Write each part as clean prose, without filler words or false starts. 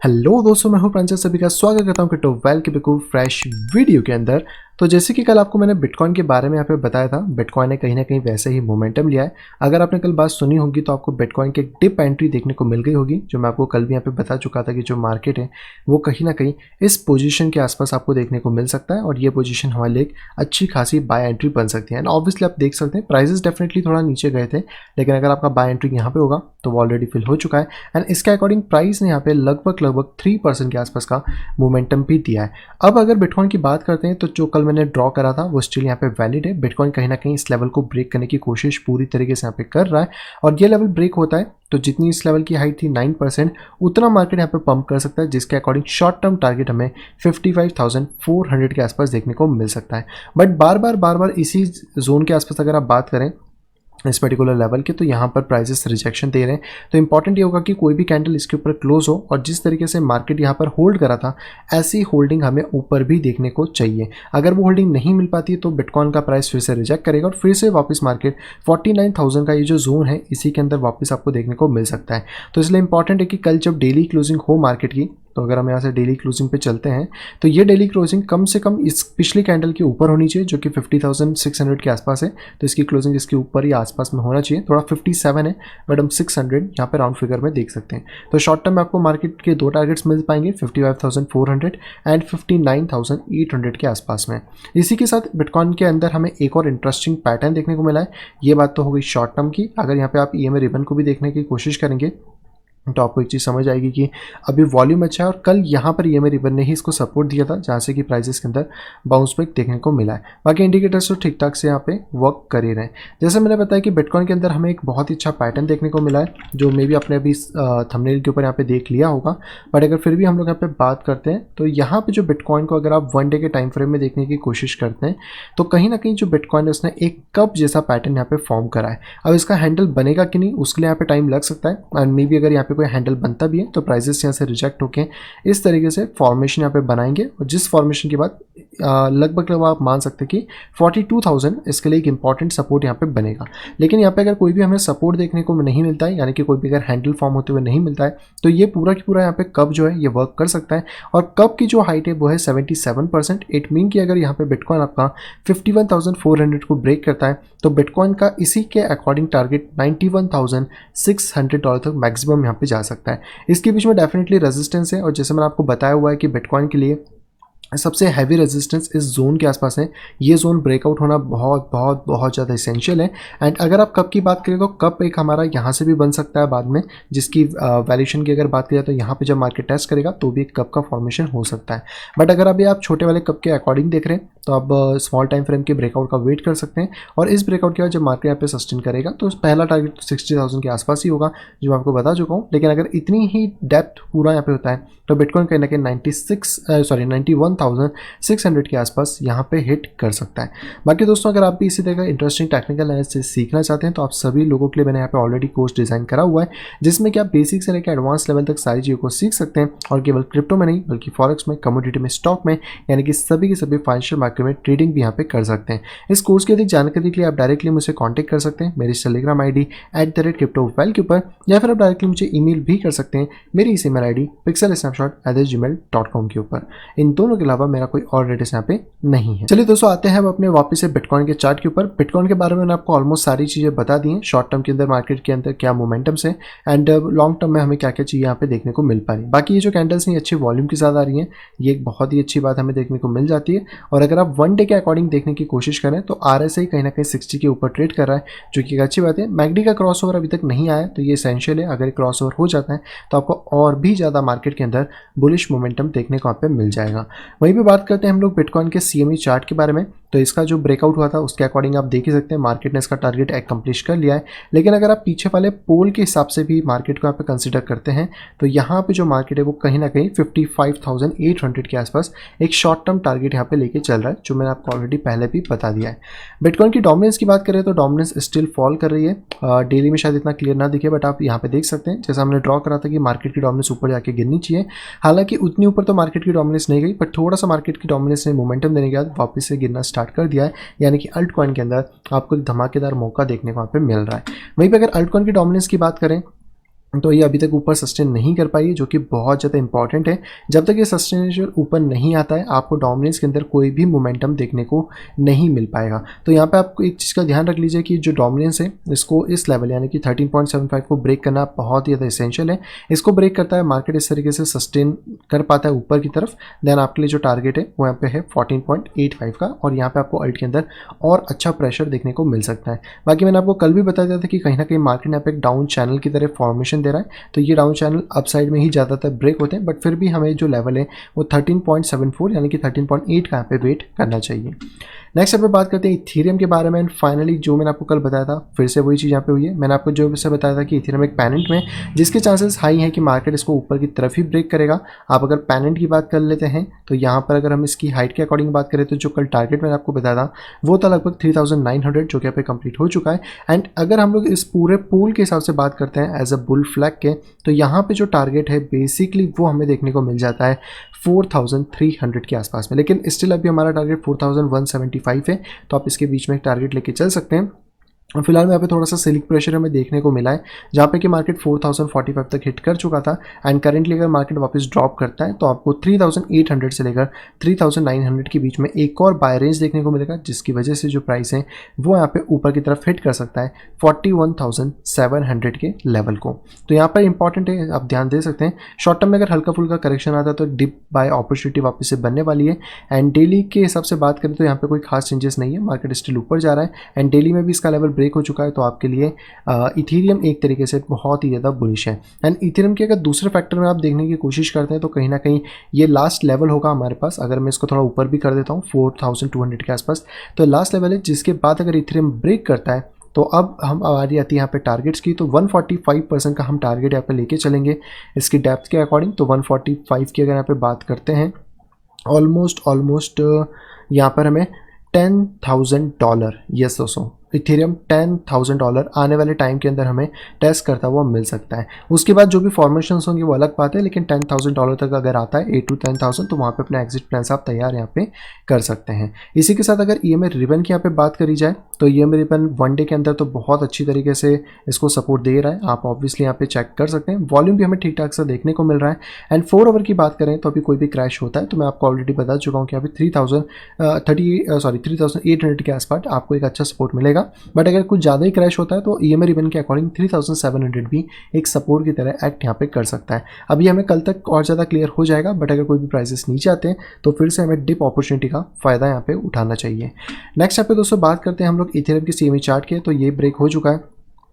Hello दोस्तों, मैं हूं प्रांजल। सभी का स्वागत करता हूं क्रिप्टो वेल के बिल्कुल फ्रेश वीडियो के अंदर। तो जैसे कि कल आपको मैंने बिटकॉइन के बारे में यहाँ पे बताया था, बिटकॉइन ने कहीं ना कहीं वैसे ही मोमेंटम लिया है। अगर आपने कल बात सुनी होगी तो आपको बिटकॉइन की डिप एंट्री देखने को मिल गई होगी, जो मैं आपको कल भी यहाँ पे बता चुका था कि जो मार्केट है वो कहीं ना कहीं इस पोजीशन के आसपास आपको देखने को मिल सकता है और ये पोजीशन हमारे लिए एक अच्छी खासी बाय एंट्री बन सकती है। एंड ऑब्वियसली आप देख सकते हैं प्राइजेस डेफिनेटली थोड़ा नीचे गए थे, लेकिन अगर आपका बाय एंट्री यहाँ पे होगा तो वो ऑलरेडी फिल हो चुका है। एंड इसके अकॉर्डिंग प्राइस ने यहाँ पे लगभग 3% के आसपास का मोमेंटम भी दिया है। अब अगर बिटकॉइन की बात करते हैं तो जो कल मैंने ड्रॉ करा था वो स्टिल यहाँ पे वैलिड है। बिटकॉइन कहीं ना कहीं इस लेवल को ब्रेक करने की कोशिश पूरी तरीके से यहाँ पे कर रहा है और ये लेवल ब्रेक होता है तो जितनी इस लेवल की हाइट थी 9%, उतना मार्केट यहाँ पे पंप कर सकता है, जिसके अकॉर्डिंग शॉर्ट टर्म टारगेट हमें 55,400 के आसपास देखने को मिल सकता है। बट बार बार इसी जोन के आसपास अगर आप बात करें इस पर्टिकुलर लेवल के, तो यहाँ पर प्राइसेस रिजेक्शन दे रहे हैं। तो इंपॉर्टेंट ये होगा कि कोई भी कैंडल इसके ऊपर क्लोज हो और जिस तरीके से मार्केट यहाँ पर होल्ड करा था ऐसी होल्डिंग हमें ऊपर भी देखने को चाहिए। अगर वो होल्डिंग नहीं मिल पाती है तो बिटकॉइन का प्राइस फिर से रिजेक्ट करेगा और फिर से वापस मार्केट 49,000 का ये जो जोन है इसी के अंदर वापस आपको देखने को मिल सकता है। तो इसलिए इंपॉर्टेंट है कि कल जब डेली क्लोजिंग हो मार्केट की, तो अगर हम यहाँ से डेली क्लोजिंग पे चलते हैं तो ये डेली क्लोजिंग कम से कम इस पिछली कैंडल के ऊपर होनी चाहिए, जो कि 50,600 के आसपास है। तो इसकी क्लोजिंग इसके ऊपर ही आसपास में होना चाहिए। थोड़ा 57 है बट हम 600 यहाँ पे राउंड फिगर में देख सकते हैं। तो शॉर्ट टर्म में आपको मार्केट के दो टारगेट्स मिल पाएंगे, 55,400 एंड 59,800 के आसपास में। इसी के साथ बिटकॉइन के अंदर हमें एक और इंटरेस्टिंग पैटर्न देखने को मिला है। ये बात तो हो गई शॉर्ट टर्म की। अगर यहाँ पे आप ईएमए रिबन को भी देखने की कोशिश करेंगे तो आपको एक चीज़ समझ आएगी कि अभी वॉल्यूम अच्छा है और कल यहाँ पर ईएमए रिबन ने ही इसको सपोर्ट दिया था, जहाँ से कि प्राइसेस के अंदर बाउंस बैक देखने को मिला है। बाकी इंडिकेटर्स तो ठीक ठाक से यहाँ पे वर्क कर ही रहे हैं। जैसे मैंने बताया कि बिटकॉइन के अंदर हमें एक बहुत ही अच्छा पैटर्न देखने को मिला है, जो मे भी आपने अभी थंबनेल के ऊपर यहाँ पे देख लिया होगा। बट अगर फिर भी हम लोग यहाँ पे बात करते हैं तो यहाँ पे जो बिटकॉइन को अगर आप 1 डे के टाइम फ्रेम में देखने की कोशिश करते हैं तो कहीं ना कहीं जो बिटकॉइन है उसने एक कप जैसा पैटर्न यहाँ पे फॉर्म करा है। अब इसका हैंडल बनेगा कि नहीं उसके लिए यहाँ पे टाइम लग सकता है। एंड मे बी अगर यहाँ पे कोई हैंडल बनता भी है तो प्राइसेस यहाँ से रिजेक्ट होके इस तरीके से फॉर्मेशन यहाँ पे बनाएंगे और जिस फॉर्मेशन के बाद लगभग आप मान सकते हैं कि 42,000 इसके लिए एक इंपॉर्टेंट सपोर्ट यहाँ पे बनेगा। लेकिन यहाँ पे अगर कोई भी हमें सपोर्ट देखने को नहीं मिलता है, यानी कि कोई भी अगर हैंडल फॉर्म होते हुए नहीं मिलता है, तो ये पूरा की पूरा यहाँ पे कप जो है ये वर्क कर सकता है। और कप की जो हाइट है वो है 77%। इट मीन कि अगर यहाँ पे बिटकॉइन आपका 51,400 को ब्रेक करता है तो बिटकॉइन का इसी के अकॉर्डिंग टारगेट $91,600 तक मैक्सिमम यहाँ पे जा सकता है। इसके बीच में डेफिनेटली रेजिस्टेंस है और जैसे मैंने आपको बताया हुआ है कि बिटकॉइन के लिए सबसे हैवी रेजिस्टेंस इस जोन के आसपास है। ये जोन ब्रेकआउट होना बहुत बहुत बहुत ज़्यादा इसेंशियल है। एंड अगर आप कप की बात करें तो कप एक हमारा यहाँ से भी बन सकता है बाद में, जिसकी वैल्यूएशन की अगर बात करें तो यहाँ पे जब मार्केट टेस्ट करेगा तो भी एक कप का फॉर्मेशन हो सकता है। बट अगर अभी आप छोटे वाले कप के अकॉर्डिंग देख रहे हैं तो आप स्मॉल टाइम फ्रेम के ब्रेकआउट का वेट कर सकते हैं और इस ब्रेकआउट के बाद जब मार्केट यहाँ पे सस्टेन करेगा तो पहला टारगेट 60,000 के आसपास ही होगा, जो मैं आपको बता चुका हूँ। लेकिन अगर इतनी ही डेप्थ पूरा यहाँ पे होता है तो बिटकॉइन कहीं ना कहीं 91,600 के आसपास यहाँ पे हिट कर सकता है। बाकी दोस्तों, अगर आप भी इसी तरह का इंटरेस्टिंग टेक्निकल एनालिसिस सीखना चाहते हैं तो आप सभी लोगों के लिए मैंने यहाँ पे ऑलरेडी कोर्स डिजाइन करा हुआ है, जिसमें कि आप बेसिक से लेकर एडवांस लेवल तक सारी चीज़ों को सीख सकते हैं और केवल क्रिप्टो में नहीं बल्कि फॉरेक्स में, कमोडिटी में, स्टॉक में, यानी कि सभी के सभी फाइनेंशियल मार्केट में ट्रेडिंग भी यहाँ पे कर सकते हैं। इस कोर्स की अधिक जानकारी के लिए आप डायरेक्टली मुझसे कॉन्टैक्ट कर सकते हैं मेरी टेलीग्राम ID @cryptoval के ऊपर, या फिर आप डायरेक्टली मुझे ईमेल भी कर सकते हैं मेरी इस ईमेल ID pixelsnapshot@gmail.com के ऊपर। इन दोनों के अलावा मेरा कोई और एड्रेस यहाँ पे नहीं है। चलिए दोस्तों, आते हैं अब अपने वापस से बिटकॉइन के चार्ट के ऊपर। बिटकॉइन के बारे में मैंने आपको ऑलमोस्ट सारी चीज़ें बता दी हैं। शॉर्ट टर्म के अंदर मार्केट के अंदर क्या मोमेंटम्स है एंड लॉन्ग टर्म में हमें क्या क्या चीज़ यहाँ पे देखने को मिल पा रही है। बाकी ये जो कैंडल्स हैं अच्छी वॉल्यूम के साथ आ रही हैं, ये एक बहुत ही अच्छी बात हमें देखने को मिल जाती है। और अगर आप 1 डे के अकॉर्डिंग देखने की कोशिश करें तो RSI कहीं ना कहीं 60 के ऊपर ट्रेड कर रहा है, जो कि एक अच्छी बात है। मैकडी का क्रॉसओवर अभी तक नहीं आया तो ये एसेंशियल है। अगर क्रॉसओवर हो जाता है तो आपको और भी ज़्यादा मार्केट के अंदर बुलिश मोमेंटम देखने को यहाँ पे मिल जाएगा। वहीं पे बात करते हैं हम लोग बिटकॉइन के CME चार्ट के बारे में। तो इसका जो ब्रेकआउट हुआ था उसके अकॉर्डिंग आप देख ही सकते हैं मार्केट ने इसका टारगेट एक्म्प्लिश कर लिया है। लेकिन अगर आप पीछे वाले पोल के हिसाब से भी मार्केट को यहाँ पे कंसिडर करते हैं तो यहाँ पे जो मार्केट है वो कहीं ना कहीं 55,800 के आसपास एक शॉर्ट टर्म टारगेट यहाँ पे लेके चल रहा है, जो मैंने आपको ऑलरेडी पहले भी बता दिया है। बिटकॉइन की डोमिनेंस की बात करें तो डोमिनेंस स्टिल फॉल कर रही है। डेली में शायद इतना क्लियर ना दिखे बट आप यहाँ पे देख सकते हैं, जैसा हमने ड्रॉ करा था कि मार्केट की डोमिनेंस ऊपर जाके गिरनी चाहिए। हालांकि उतनी ऊपर तो मार्केट की डोमिनेंस नहीं गई, बट थोड़ा सा मार्केट की डोमिनेंस ने मोमेंटम देने के बाद वापस से गिरना स्टार्ट कर दिया है। यानी कि अल्ट कॉइन के अंदर आपको एक धमाकेदार मौका देखने को वहाँ पे मिल रहा है। वहीं पे अगर अल्ट कॉइन की डोमिनेंस की बात करें तो ये अभी तक ऊपर सस्टेन नहीं कर पाई है, जो कि बहुत ज़्यादा इंपॉर्टेंट है। जब तक ये सस्टेनेशन ऊपर नहीं आता है आपको डोमिनेंस के अंदर कोई भी मोमेंटम देखने को नहीं मिल पाएगा। तो यहाँ पे आपको एक चीज़ का ध्यान रख लीजिए कि जो डोमिनेंस है इसको इस लेवल यानी कि 13.75 को ब्रेक करना बहुत ही ज़्यादा एसेंशियल है। इसको ब्रेक करता है मार्केट इस तरीके से सस्टेन कर पाता है ऊपर की तरफ, देन आपके लिए जो टारगेट है वो यहाँ पे है 14.85 का, और यहाँ पे आपको अल्ट के अंदर और अच्छा प्रेशर देखने को मिल सकता है। बाकी मैंने आपको कल भी बताया था कि कहीं ना कहीं मार्केट यहाँ पे एक डाउन चैनल की तरह फॉर्मेशन दे रहा है, तो ये डाउन चैनल अपसाइड में ही ज़्यादातर ब्रेक होते हैं, बट फिर भी हमें जो लेवल है वो 13.74 यानी कि 13.8 का यहाँ पे वेट करना चाहिए। नेक्स्ट यहाँ पे बात करते हैं इथेरियम के बारे में। एंड फाइनली जो मैंने आपको कल बताया था फिर से वही चीज़ यहाँ पे हुई है। मैंने आपको जो से बताया था कि इथेरियम एक पैनेंट में जिसके चांसेस हाई हैं कि मार्केट इसको ऊपर की तरफ ही ब्रेक करेगा। आप अगर पैनेंट की बात कर लेते हैं तो यहाँ पर अगर हम इसकी हाइट के अकॉर्डिंग बात करें तो जो कल टारगेट मैंने आपको बताया था वो था लगभग 3900, जो कि यहाँ पे कंप्लीट हो चुका है। एंड अगर हम लोग इस पूरे पूल के हिसाब से बात करते हैं एज अ बुल फ्लैग के, तो यहाँ पे जो टारगेट है बेसिकली वो हमें देखने को मिल जाता है 4300 के आसपास में, लेकिन स्टिल अभी हमारा टारगेट 4175 है, तो आप इसके बीच में एक टारगेट लेके चल सकते हैं। फिलहाल में यहाँ पे थोड़ा सा सेलिंग प्रेशर हमें देखने को मिला है, जहाँ पे कि मार्केट 4045 तक हिट कर चुका था। एंड करेंटली अगर मार्केट वापस ड्रॉप करता है तो आपको 3800 से लेकर 3900 के बीच में एक और बाय रेंज देखने को मिलेगा, जिसकी वजह से जो प्राइस है वो यहाँ पे ऊपर की तरफ हिट कर सकता है 41,700 के लेवल को। तो यहाँ पर इंपॉर्टेंट है, आप ध्यान दे सकते हैं शॉर्ट टर्म में अगर हल्का फुल्का करेक्शन आता है तो डिप बाय अपॉर्चुनिटी वापस से बनने वाली है। एंड डेली के हिसाब से बात करें तो यहाँ पे कोई खास चेंजेस नहीं है, मार्केट स्टिल ऊपर जा रहा है एंड डेली में भी इसका लेवल ब्रेक हो चुका है, तो आपके लिए इथेरियम एक तरीके से बहुत ही ज़्यादा बुलिश है। एंड इथेरियम के अगर दूसरे फैक्टर में आप देखने की कोशिश करते हैं तो कहीं ना कहीं ये लास्ट लेवल होगा हमारे पास। अगर मैं इसको थोड़ा ऊपर भी कर देता हूँ 4200 के आसपास, तो लास्ट लेवल है जिसके बाद अगर इथेरियम ब्रेक करता है तो अब हम हमारी आती है यहाँ पे टारगेट्स की, तो 145% का हम टारगेट यहाँ पे लेके चलेंगे इसकी डेप्थ के अकॉर्डिंग। तो 145 की अगर यहाँ पे बात करते हैं ऑलमोस्ट यहाँ पर हमें $10,000, यस दोस्तों इथेरियम $10,000 आने वाले टाइम के अंदर हमें टेस्ट करता हुआ मिल सकता है। उसके बाद जो भी फॉर्मेशंस होंगे वो अलग बात है, लेकिन $10,000 तक अगर आता है 8 to 10,000 तो वहाँ पे अपना एग्जिट प्लान आप तैयार यहाँ पे कर सकते हैं। इसी के साथ अगर EMA रिबन की यहाँ पे बात करी जाए तो EMA रिबन वन डे के अंदर तो बहुत अच्छी तरीके से इसको सपोर्ट दे रहा है, आप ऑब्वियसली यहाँ पे चेक कर सकते हैं। वॉल्यूम भी हमें ठीक ठाक से देखने को मिल रहा है। एंड 4 आवर की बात करें तो अभी कोई भी क्रैश होता है तो मैं आपको ऑलरेडी बता चुका हूँ कि अभी 3800 के आसपास आपको एक अच्छा सपोर्ट मिलेगा। बट अगर कुछ ज़्यादा ही क्रैश होता है तो EMA रिबन के अकॉर्डिंग 3700 भी एक सपोर्ट की तरह एक्ट यहाँ पे कर सकता है। अभी हमें कल तक और ज़्यादा क्लियर हो जाएगा, बट अगर कोई भी प्राइसेस नीचे आते हैं तो फिर से हमें डिप अपॉर्चुनिटी का फ़ायदा यहाँ पे उठाना चाहिए। नेक्स्ट यहाँ पे दोस्तों बात करते हैं हम लोग इथेरियम की CME चार्ट के, तो ये ब्रेक हो चुका है,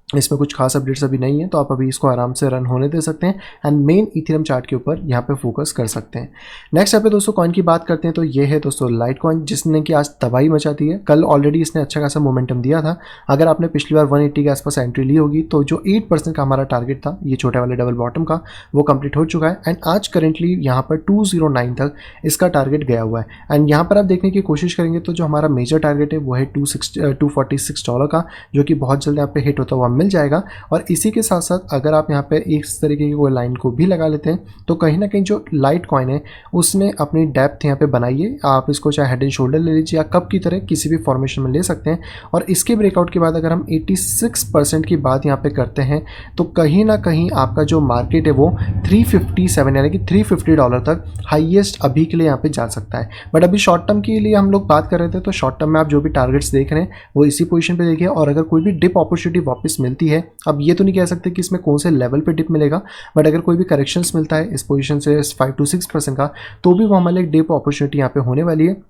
इसमें कुछ खास अपडेट्स अभी नहीं है, तो आप अभी इसको आराम से रन होने दे सकते हैं एंड मेन इथेरियम चार्ट के ऊपर यहाँ पे फोकस कर सकते हैं। नेक्स्ट यहाँ पे दोस्तों कॉइन की बात करते हैं तो ये है दोस्तों लाइट कॉइन, जिसने कि आज तबाही मचा दी है। कल ऑलरेडी इसने अच्छा खासा मोमेंटम दिया था। अगर आपने पिछली बार 180 के आसपास एंट्री ली होगी तो जो 8% का हमारा टारगेट था ये छोटे वाले डबल बॉटम का, वो कंप्लीट हो चुका है। एंड आज करेंटली यहाँ पर 209 तक इसका टारगेट गया हुआ है। एंड यहाँ पर आप देखने की कोशिश करेंगे तो जो हमारा मेजर टारगेट है वो है $246 का, जो कि बहुत जल्द यहाँ पे हिट होता हुआ मिल जाएगा। और इसी के साथ साथ अगर आप यहाँ पे इस तरीके की कोई लाइन को भी लगा लेते हैं तो कहीं ना कहीं जो लाइट कॉइन है उसने अपनी डेप्थ यहाँ पे बनाई है। आप इसको चाहे हेड एंड शोल्डर ले लीजिए या कप की तरह किसी भी फॉर्मेशन में ले सकते हैं। और इसके ब्रेकआउट के बाद अगर हम 86% की बात यहाँ पे करते हैं तो कहीं ना कहीं आपका जो मार्केट है वो 357 यानी कि $350 तक हाईएस्ट अभी के लिए यहाँ पे जा सकता है। बट अभी शॉर्ट टर्म के लिए हम लोग बात कर रहे थे, तो शॉर्ट टर्म में आप जो भी टारगेट्स देख रहे हैं वो इसी पोजीशन पे देखिए। और अगर कोई भी डिप अपॉर्चुनिटी वापस मिलती है, अब ये तो नहीं कह सकते कि इसमें कौन से लेवल पे डिप मिलेगा, बट अगर कोई भी करेक्शंस मिलता है इस पोजीशन से 5 to 6% का, तो भी वो हमारे लिए डिप अपॉर्चुनिटी यहाँ पे होने वाली है।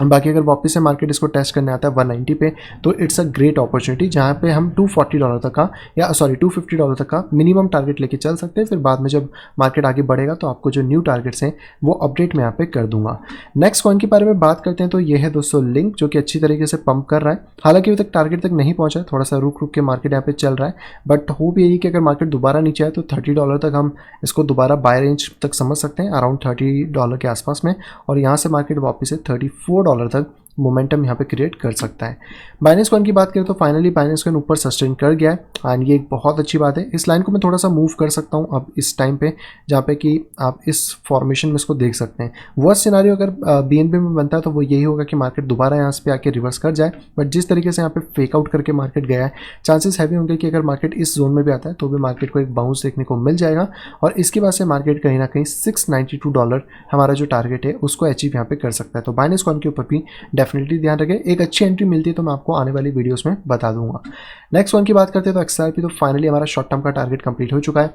बाकी अगर वापस से मार्केट इसको टेस्ट करने आता है 190 पे तो इट्स अ ग्रेट अपॉर्चुनिटी, जहाँ पे हम $250 तक का या $250 तक का मिनिमम टारगेट लेके चल सकते हैं। फिर बाद में जब मार्केट आगे बढ़ेगा तो आपको जो न्यू टारगेट्स हैं वो अपडेट मैं यहाँ पे कर दूंगा। नेक्स्ट कॉइन के बारे में बात करते हैं तो ये है दोस्तों लिंक, जो कि अच्छी तरीके से पंप कर रहा है। हालांकि अभी तक टारगेट तक नहीं पहुंचा है, थोड़ा सा रुक के मार्केट यहाँ पे चल रहा है। बट होप यही कि अगर मार्केट दोबारा नीचे आए तो $30 तक हम इसको दोबारा बाय रेंज तक समझ सकते हैं, अराउंड $30 के आसपास में। और यहाँ से मार्केट वापस से $34 तक मोमेंटम यहाँ पे क्रिएट कर सकता है। बाइनेंस कॉइन की बात करें तो फाइनली बाइनेंस कॉइन ऊपर सस्टेन कर गया है एंड ये एक बहुत अच्छी बात है। इस लाइन को मैं थोड़ा सा मूव कर सकता हूँ अब इस टाइम पे, जहाँ पे कि आप इस फॉर्मेशन में इसको देख सकते हैं। वर्स्ट सिनारियो अगर BNB में बनता है तो वो यही होगा कि मार्केट दोबारा यहाँ पे आके रिवर्स कर जाए, बट जिस तरीके से यहाँ पे फेक आउट करके मार्केट गया है, चांसेस हैवी होंगे कि अगर मार्केट इस जोन में भी आता है तो भी मार्केट को एक बाउंस देखने को मिल जाएगा और इसके बाद से मार्केट कहीं ना कहीं $692 हमारा जो टारगेट है उसको अचीव यहाँ पे कर सकता है। तो बाइनेंस कॉइन के ऊपर भी डेफिनेटली ध्यान रखें। एक अच्छी एंट्री मिलती है तो मैं आपको आने वाली वीडियोस में बता दूंगा। नेक्स्ट वन की बात करते हैं तो XRP, तो फाइनली हमारा शॉर्ट टर्म का टारगेट कंप्लीट हो चुका है।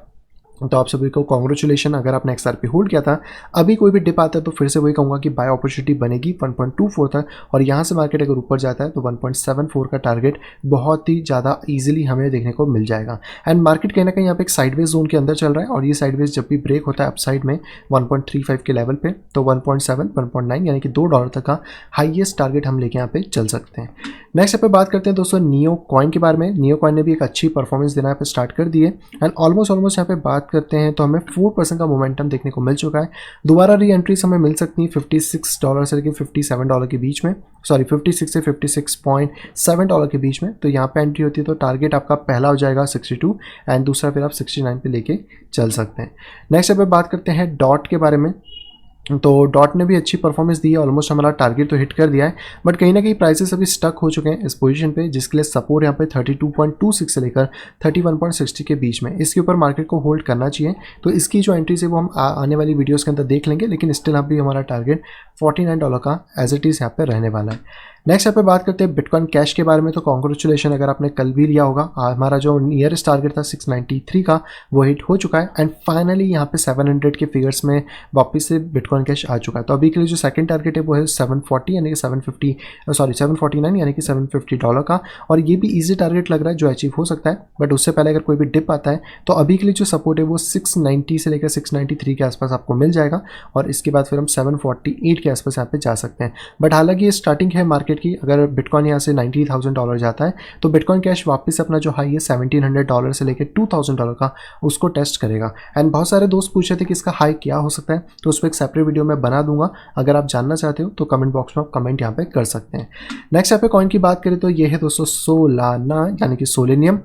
तो आप सभी को कॉन्ग्रेचुलेशन, अगर आपने XRP होल्ड किया था, अभी कोई भी डिप आता है तो फिर से वही कहूँगा कि बाय अपॉर्चुनिटी बनेगी 1.24 तक, और यहाँ से मार्केट अगर ऊपर जाता है तो 1.74 का टारगेट बहुत ही ज़्यादा इजीली हमें देखने को मिल जाएगा। एंड मार्केट कहीं ना कहीं यहाँ पे एक साइडवेज जोन के अंदर चल रहा है और ये साइडवेज जब भी ब्रेक होता है अपसाइड में 1.35 के लेवल पे तो 1.7 1.9 यानी कि $2 तक का हाईएस्ट टारगेट हम लेके यहाँ पे चल सकते हैं। नेक्स्ट यहाँ पे बात करते हैं दोस्तों नियो कॉइन के बारे में। नियो कॉइन ने भी एक अच्छी परफॉर्मेंस देना यहाँ पे स्टार्ट कर दी है एंड ऑलमोस्ट यहाँ पे बात करते हैं तो हमें 4% का मोमेंटम देखने को मिल चुका है। दोबारा री एंट्रीज हमें मिल सकती है $56 से लेकर $57 के बीच में, सॉरी 56 से $56.7 के बीच में। तो यहाँ पे एंट्री होती है तो टारगेट आपका पहला हो जाएगा 62 एंड दूसरा फिर आप 69 पे लेके चल सकते हैं। नेक्स्ट यहाँ पे बात करते हैं डॉट के बारे में। तो डॉट ने भी अच्छी परफॉर्मेंस दी है, ऑलमोस्ट हमारा टारगेट तो हिट कर दिया है, बट कहीं ना कहीं प्राइसेस अभी स्टक हो चुके हैं इस पोजीशन पे, जिसके लिए सपोर्ट यहाँ पे 32.26 से लेकर 31.60 के बीच में। इसके ऊपर मार्केट को होल्ड करना चाहिए। तो इसकी जो एंट्रीज है वो हम आने वाली वीडियोस के अंदर देख लेंगे, लेकिन स्टिल अभी हमारा टारगेट $49 का एज इट इज़ यहाँ पे रहने वाला है। नेक्स्ट यहाँ पे बात करते हैं बिटकॉइन कैश के बारे में। तो कॉन्ग्रेचुलेशन, अगर आपने कल भी लिया होगा, हमारा जो नियरेस्ट टारगेट था 693 का वो हिट हो चुका है एंड फाइनली यहाँ पे 700 के फिगर्स में वापस से बिटकॉइन कैश आ चुका है। तो अभी के लिए जो सेकंड टारगेट है वो है 740 यानी कि 749 यानी कि $750 का, और ये भी ईजी टारगेट लग रहा है जो अचीव हो सकता है। बट उससे पहले अगर कोई भी डिप आता है तो अभी के लिए जो सपोर्ट है वो 690 से लेकर 693 के आसपास आपको मिल जाएगा और इसके बाद फिर हम 748 के आसपास यहाँ पे जा सकते हैं। बट हालांकि ये स्टार्टिंग है मार्केट की, अगर बिटकॉइन यहाँ से $90,000 जाता है तो बिटकॉइन कैश वापस अपना जो हाई है $1,700 से लेकर $2,000 का उसको टेस्ट करेगा। एंड बहुत सारे दोस्त पूछ रहे थे कि इसका हाई क्या हो सकता है, तो उस पर एक सेपरेट वीडियो मैं बना दूंगा। अगर आप जानना चाहते हो तो कमेंट बॉक्स में आप कमेंट यहाँ पे कर सकते हैं। नेक्स्ट यहाँ पे कॉइन की बात करें तो ये है दोस्तों सोलाना यानी कि सोलेनियम।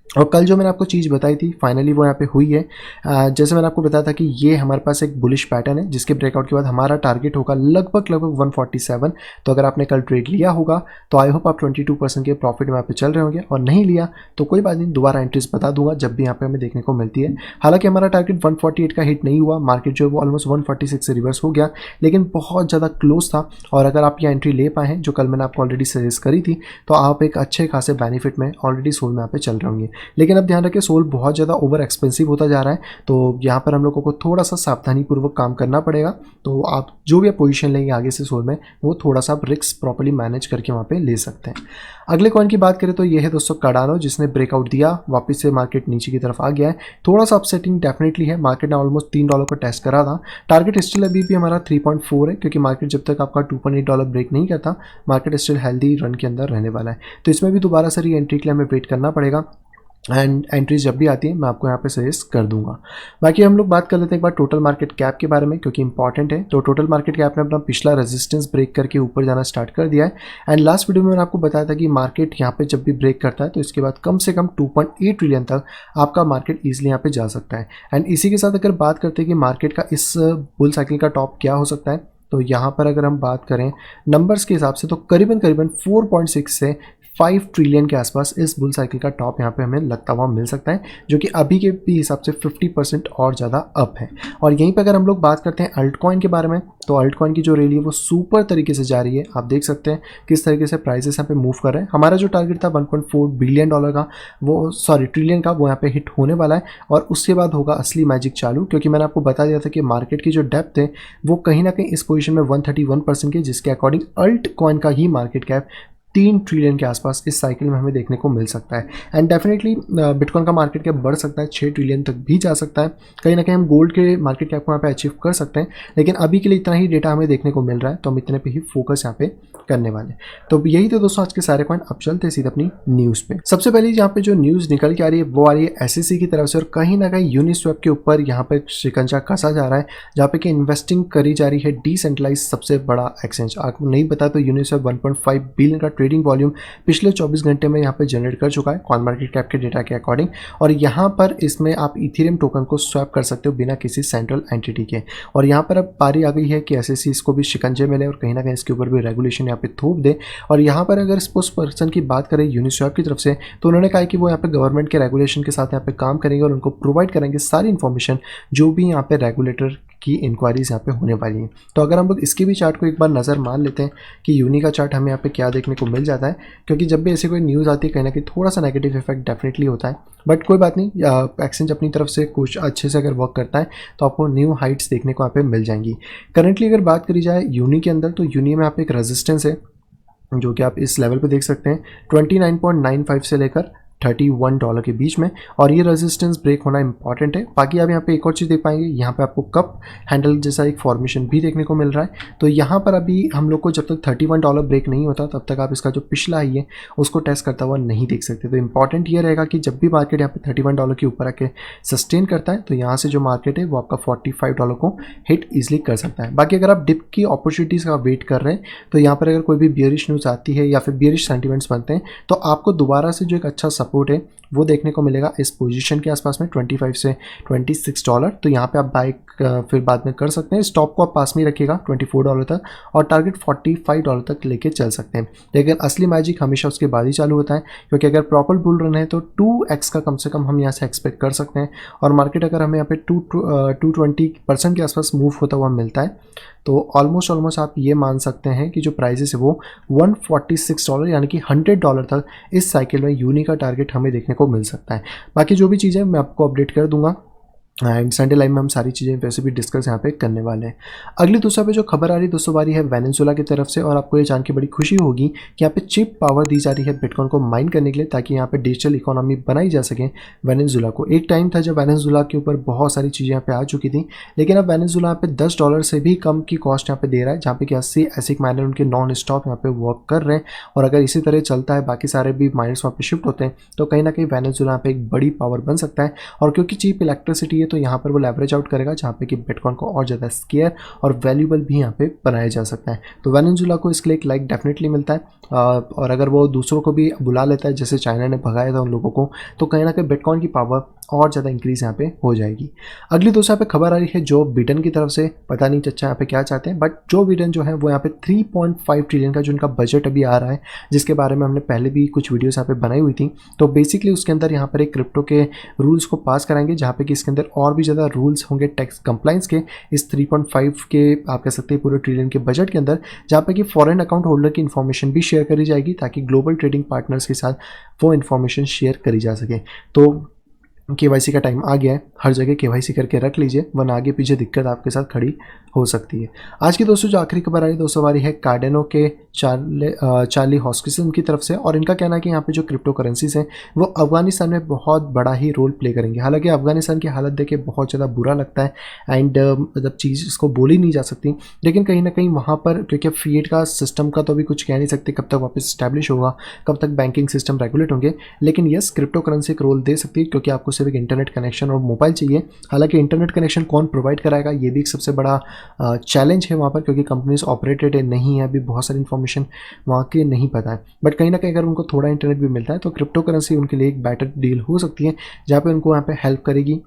और कल जो मैंने आपको चीज़ बताई थी फाइनली वो यहाँ पे हुई है। जैसे मैंने आपको बताया था कि ये हमारे पास एक बुलिश पैटर्न है जिसके ब्रेकआउट के बाद हमारा टारगेट होगा लगभग 147। तो अगर आपने कल ट्रेड लिया होगा तो आई होप आप 22% के प्रॉफिट में यहाँ पे चल रहे होंगे, और नहीं लिया तो कोई बात नहीं, दोबारा एंट्रीज बता दूंगा जब भी यहाँ पे हमें देखने को मिलती है। हालांकि हमारा टारगेट 148 का हिट नहीं हुआ, मार्केट जो है वो ऑलमोस्ट 146 से रिवर्स हो गया, लेकिन बहुत ज़्यादा क्लोज था। और अगर आप ये एंट्री ले पाए हैं जो कल मैंने आपको ऑलरेडी सजेस्ट करी थी तो आप एक अच्छे खासे बेनिफिट में ऑलरेडी सोल में यहाँ पे चल रहे होंगे। लेकिन अब ध्यान रखें सोल बहुत ज़्यादा ओवर एक्सपेंसिव होता जा रहा है, तो यहाँ पर हम लोगों को थोड़ा सा सावधानीपूर्वक काम करना पड़ेगा। तो आप जो भी पोजीशन लेंगे आगे से सोल में वो थोड़ा सा आप रिस्क प्रॉपर्ली मैनेज करके वहाँ पे ले सकते हैं। अगले कॉइन की बात करें तो ये है दोस्तों कार्डानो, जिसने ब्रेकआउट दिया, वापस से मार्केट नीचे की तरफ आ गया है। थोड़ा सा अपसेटिंग डेफिनेटली है, मार्केट ने ऑलमोस्ट $3 को टेस्ट करा था। टारगेट स्टिल अभी भी हमारा 3.4 है, क्योंकि मार्केट जब तक आपका $2.8 ब्रेक नहीं करता मार्केट स्टिल हेल्दी रन के अंदर रहने वाला है। तो इसमें भी दोबारा से री एंट्री के लिए हमें वेट करना पड़ेगा एंड एंट्रीज जब भी आती है मैं आपको यहाँ पे सजेस्ट कर दूंगा। बाकी हम लोग बात कर लेते हैं एक बार टोटल मार्केट कैप के बारे में, क्योंकि इंपॉर्टेंट है। तो टोटल मार्केट कैप ने अपना पिछला रेजिस्टेंस ब्रेक करके ऊपर जाना स्टार्ट कर दिया है एंड लास्ट वीडियो में मैंने आपको बताया था कि मार्केट यहाँ पे जब भी ब्रेक करता है तो इसके बाद कम से कम 2.8 ट्रिलियन तक आपका मार्केट ईजिली यहाँ पे जा सकता है। एंड इसी के साथ अगर बात करते हैं कि मार्केट का इस बुल साइकिल का टॉप क्या हो सकता है, तो यहाँ पर अगर हम बात करें नंबर्स के हिसाब से तो करीबन 4.6 से 5 ट्रिलियन के आसपास इस बुल साइकिल का टॉप यहाँ पे हमें लगता हुआ मिल सकता है, जो कि अभी के भी हिसाब से 50% और ज़्यादा अप है। और यहीं पे अगर हम लोग बात करते हैं अल्ट कॉइन के बारे में, तो अल्ट कॉइन की जो रैली है वो सुपर तरीके से जा रही है। आप देख सकते हैं किस तरीके से प्राइसेस यहाँ पे मूव कर रहे हैं। हमारा जो टारगेट था 1.4 बिलियन डॉलर का, वो ट्रिलियन का, वो यहाँ पे हिट होने वाला है और उसके बाद होगा असली मैजिक चालू, क्योंकि मैंने आपको बता दिया था कि मार्केट की जो डेप्थ है वो कहीं ना कहीं इस पोजीशन में 131% की, जिसके अकॉर्डिंग अल्ट कॉइन का ही मार्केट कैप 3 ट्रिलियन के आसपास इस साइकिल में हमें देखने को मिल सकता है। एंड डेफिनेटली बिटकॉइन का मार्केट कैप बढ़ सकता है, 6 ट्रिलियन तक भी जा सकता है। कहीं ना कहीं हम गोल्ड के मार्केट कैप को यहाँ पे अचीव कर सकते हैं, लेकिन अभी के लिए इतना ही डेटा हमें देखने को मिल रहा है, तो हम इतने पे ही फोकस यहाँ पे करने वाले। तो यही तो दोस्तों आज के सारे कॉइन। अब चलते हैं सीधे अपनी न्यूज़ पे। सबसे पहले यहाँ पे जो न्यूज़ निकल के आ रही है वो आ रही है SEC की तरफ से, और कहीं ना कहीं यूनिस्वैप के ऊपर यहाँ पे शिकंजा कसा जा रहा है, जहाँ पे कि इन्वेस्टिंग करी जा रही है डिसेंट्रलाइज सबसे बड़ा एक्सचेंज। आपको नहीं पता तो यूनिस्वैप 1.5 बिलियन का ट्रेडिंग वॉल्यूम पिछले 24 घंटे में यहाँ पे जनरेट कर चुका है कॉइन मार्केट कैप के डेटा के अकॉर्डिंग। और यहाँ पर इसमें आप इथेरियम टोकन को स्वैप कर सकते हो बिना किसी सेंट्रल एंटिटी के। और यहाँ पर अब पारी आ गई है कि SEC इसको भी शिकंजे मिले और कहीं ना कहीं इसके ऊपर भी रेगुलेशन यहाँ पे थोप दे। और यहाँ पर अगर स्पोक्स पर्सन की बात करें यूनिस्वैप की तरफ से, तो उन्होंने कहा कि वो यहाँ पे गवर्नमेंट के रेगुलेशन के साथ यहाँ पे काम करेंगे और उनको प्रोवाइड करेंगे सारी इन्फॉर्मेशन जो भी यहाँ पे रेगुलेटर की इंक्वायरीज यहाँ पे होने वाली हैं। तो अगर हम लोग इसके भी चार्ट को एक बार नज़र मान लेते हैं कि यूनी का चार्ट हमें यहाँ पे क्या देखने को मिल जाता है, क्योंकि जब भी ऐसी कोई न्यूज़ आती है कहीं ना कहीं थोड़ा सा नेगेटिव इफेक्ट डेफिनेटली होता है, बट कोई बात नहीं, एक्सचेंज अपनी तरफ से कुछ अच्छे से अगर वर्क करता है तो आपको न्यू हाइट्स देखने को यहाँ पे मिल जाएंगी। करंटली अगर बात करी जाए यूनी के अंदर, तो यूनी में यहाँ पे एक रेजिस्टेंस है जो कि आप इस लेवल पे देख सकते हैं 29.95 से लेकर $31 के बीच में, और ये रेजिस्टेंस ब्रेक होना इंपॉर्टेंट है। बाकी आप यहाँ पे एक और चीज़ देख पाएंगे, यहाँ पे आपको कप हैंडल जैसा एक फॉर्मेशन भी देखने को मिल रहा है। तो यहाँ पर अभी हम लोग को जब तक $31 ब्रेक नहीं होता तब तक आप इसका जो पिछला हाई है उसको टेस्ट करता हुआ नहीं देख सकते। तो इंपॉर्टेंट ये रहेगा कि जब भी मार्केट यहाँ पे $31 के ऊपर आके सस्टेन करता है तो यहाँ से जो मार्केट है वो आपका $45 को हिट ईजिली कर सकता है। बाकी अगर आप डिप की अपॉर्चुनिटीज़ का वेट कर रहे हैं तो यहाँ पर अगर कोई भी बियरिश न्यूज़ आती है या फिर बियरिश सेंटिमेंट्स बनते हैं तो आपको दोबारा से जो एक अच्छा सपोर्ट है वो देखने को मिलेगा इस पोजीशन के आसपास में 25 से $26। तो यहाँ पे आप बाइक फिर बाद में कर सकते हैं। स्टॉप को आप पास में रखिएगा $24 तक, और टारगेट $45 तक लेके चल सकते हैं। लेकिन असली मैजिक हमेशा उसके बाद ही चालू होता है, क्योंकि अगर प्रॉपर बुल रन है तो 2x का कम से कम हम यहाँ से एक्सपेक्ट कर सकते हैं। और मार्केट अगर हमें यहाँ पे 220% के आसपास मूव होता हुआ मिलता है तो ऑलमोस्ट आप ये मान सकते हैं कि जो प्राइसेस है वो $146 यानी कि $100 तक इस साइकिल में यूनी का टारगेट हमें देखने को मिल सकता है। बाकी जो भी चीज़ें मैं आपको अपडेट कर दूंगा, एंड संडे लाइव में हम सारी चीज़ें वैसे भी डिस्कस यहाँ पे करने वाले हैं। अगली दूसरा पे जो खबर आ रही है दोस्तों बारी है वेनेजुएला की तरफ से, और आपको ये जान के बड़ी खुशी होगी कि यहाँ पे चिप पावर दी जा रही है बिटकॉइन को माइन करने के लिए, ताकि यहाँ पे डिजिटल इकोनॉमी बनाई जा सके वेनेजुएला को। एक टाइम था जब वेनेजुएला के ऊपर बहुत सारी चीज़ें यहाँ पे आ चुकी थी, लेकिन अब वेनेजुएला यहाँ पे $10 से भी कम की कॉस्ट यहाँ पे दे रहा है, जहाँ पे कि 80 एसिक माइनर उनके नॉन स्टॉप यहाँ पे वर्क कर रहे हैं। और अगर इसी तरह चलता है, बाकी सारे भी माइनर्स वहाँ पे शिफ्ट होते हैं, तो कहीं ना कहीं वेनेजुएला यहाँ पे एक बड़ी पावर बन सकता है। और क्योंकि चीप इलेक्ट्रिसिटी है तो यहाँ पर वो लेवरेज आउट करेगा, जहाँ पे कि बिटकॉइन को और ज़्यादा स्केयर और वैल्यूबल भी यहाँ पे बनाया जा सकता है। तो वेनेजुएला को इसके लिए एक लाइक डेफिनेटली मिलता है, और अगर वो दूसरों को भी बुला लेता है जैसे चाइना ने भगाया था उन लोगों को, तो कहीं ना कहीं बिटकॉइन की पावर और ज़्यादा इंक्रीज यहाँ पे हो जाएगी। अगली दोस्तों यहाँ पे खबर आ रही है जो बिडेन की तरफ से, पता नहीं चच्चा यहाँ पे क्या चाहते हैं, बट जो बिडेन जो है वो यहाँ पे 3.5 ट्रिलियन का जो उनका बजट अभी आ रहा है, जिसके बारे में हमने पहले भी कुछ वीडियोस यहाँ पे बनाई हुई थी। तो बेसिकली उसके अंदर यहाँ पर एक क्रिप्टो के रूल्स को पास कराएंगे, जहाँ पे कि इसके अंदर और भी ज़्यादा रूल्स होंगे टैक्स कंप्लाइंस के, इस 3.5 के आप कह सकते हैं पूरे ट्रिलियन के बजट के अंदर, जहाँ पे कि फॉरेन अकाउंट होल्डर की इन्फॉर्मेशन भी शेयर करी जाएगी, ताकि ग्लोबल ट्रेडिंग पार्टनर्स के साथ वो इन्फॉर्मेशन शेयर करी जा सके। तो KYC का टाइम आ गया है, हर जगह KYC करके रख लीजिए, वरना आगे पीछे दिक्कत आपके साथ खड़ी हो सकती है। आज की दोस्तों जो आखिरी खबर आ रही है दोस्तों वाली है कार्डेनो के चार्ली हॉस्किंसन की तरफ से, और इनका कहना है कि यहाँ पे जो क्रिप्टो करेंसीज हैं वो अफगानिस्तान में बहुत बड़ा ही रोल प्ले करेंगे। हालांकि अफगानिस्तान की हालत देख के बहुत ज़्यादा बुरा लगता है, एंड मतलब चीज़ इसको बोली नहीं जा सकती, लेकिन कहीं ना कहीं वहाँ पर क्योंकि फिएट का सिस्टम का तो अभी कुछ कह नहीं सकते कब तक वापस स्टैब्लिश होगा, कब तक बैंकिंग सिस्टम रेगुलेट होंगे, लेकिन यस क्रिप्टो करेंसी एक रोल दे सकती है, क्योंकि आपको सिर्फ एक इंटरनेट कनेक्शन और मोबाइल चाहिए। हालांकि इंटरनेट कनेक्शन कौन प्रोवाइड कराएगा ये भी एक सबसे बड़ा चैलेंज है वहाँ पर, क्योंकि कंपनीज ऑपरेटेड नहीं है, अभी बहुत सारी इन्फॉर्मेशन वहाँ के नहीं पता है। बट कहीं ना कहीं अगर उनको थोड़ा इंटरनेट भी मिलता है तो क्रिप्टो करेंसी उनके लिए एक बेटर डील हो सकती है, जहाँ पे उनको यहाँ पे हेल्प करेगी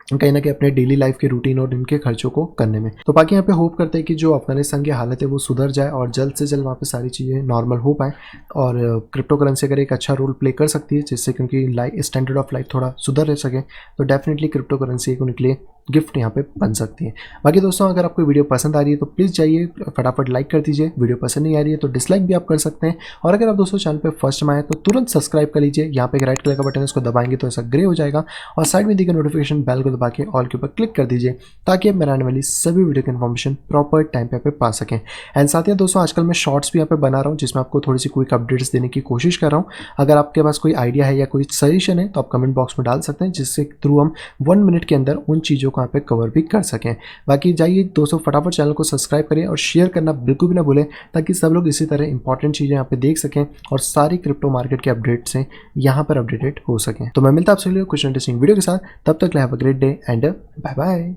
कहीं ना कहीं अपने डेली लाइफ के रूटीन और इनके खर्चों को करने में। तो बाकी यहाँ पे होप करते हैं कि जो अफगानिस्तान की हालत है वो सुधर जाए और जल्द से जल्द वहाँ पे सारी चीज़ें नॉर्मल हो पाए, और क्रिप्टो करेंसी अगर एक अच्छा रोल प्ले कर सकती है जिससे क्योंकि लाइफ स्टैंडर्ड ऑफ लाइफ थोड़ा सुधर रह सके, तो डेफिनेटली क्रिप्टो करेंसी एक उनके लिए गिफ्ट यहाँ पे बन सकती है। बाकी दोस्तों अगर आपको वीडियो पसंद आ रही है तो प्लीज़ जाइए फटाफट लाइक कर दीजिए, वीडियो पसंद नहीं आ रही है तो डिसलाइक भी आप कर सकते हैं, और अगर आप दोस्तों चैनल पे फर्स्ट टाइम आए तो तुरंत सब्सक्राइब कर लीजिए। यहाँ पे एक राइट कलर का बटन है, उसको दबाएंगे तो ऐसा ग्रे हो जाएगा, और साइड में दी गई नोटिफिकेशन बेल को दबा के ऑल के ऊपर क्लिक कर दीजिए ताकि आप मेरे आने वाली सभी वीडियो की इन्फॉर्मेशन प्रॉपर टाइम पे पा सकें। एंड साथ ही दोस्तों आजकल मैं शॉर्ट्स भी यहाँ पे बना रहा हूँ जिसमें आपको थोड़ी सी क्विक अपडेट्स देने की कोशिश कर रहा हूँ। अगर आपके पास कोई आइडिया है या कोई सजेशन है तो आप कमेंट बॉक्स में डाल सकते हैं, जिससे थ्रू हम 1 मिनट के अंदर उन चीज़ों को यहाँ पे कवर भी कर सकें। बाकी जाइए दोस्तों फटाफट चैनल को सब्सक्राइब करें और शेयर करना बिल्कुल भी ना भूलें ताकि सब लोग इसी तरह इंपॉर्टेंट चीज़ें यहाँ पे देख सकें और सारी क्रिप्टो मार्केट के अपडेट से यहाँ पर अपडेटेड हो सकें। तो मैं मिलता आपसे कुछ इंटरेस्टिंग वीडियो के साथ, तब तक have a great day and bye bye.